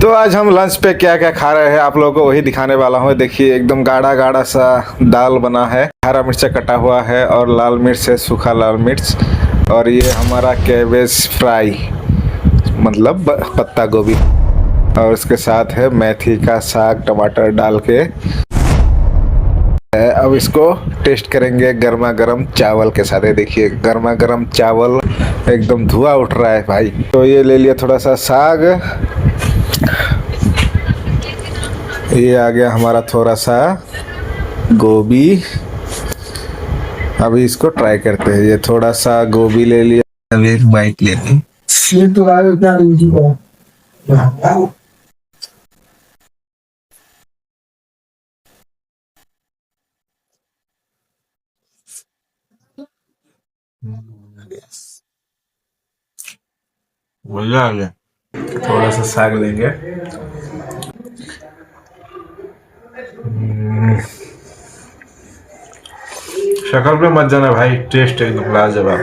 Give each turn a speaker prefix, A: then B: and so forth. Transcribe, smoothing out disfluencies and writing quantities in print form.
A: तो आज हम लंच पे क्या क्या खा रहे हैं आप लोगों को वही दिखाने वाला हूँ। देखिए एकदम गाढ़ा गाढ़ा सा दाल बना है, हरा मिर्चा कटा हुआ है और लाल मिर्च है, सूखा लाल मिर्च। और ये हमारा कैबेज फ्राई मतलब पत्ता गोभी, और उसके साथ है मेथी का साग टमाटर डाल के। अब इसको टेस्ट करेंगे गर्मा गर्म चावल के साथ। ये देखिए गर्मा गर्म चावल, एकदम धुआं उठ रहा है भाई। तो ये ले लिया थोड़ा सा साग, ये आ गया हमारा थोड़ा सा गोभी। अभी इसको ट्राई करते हैं। ये थोड़ा सा गोभी ले लिया, अभी एक बाइट लेते हैं। मजा आ गया। थोड़ा सा साग लेंगे। शक्ल पे मत जाना भाई, टेस्ट एकदम लाजवाब।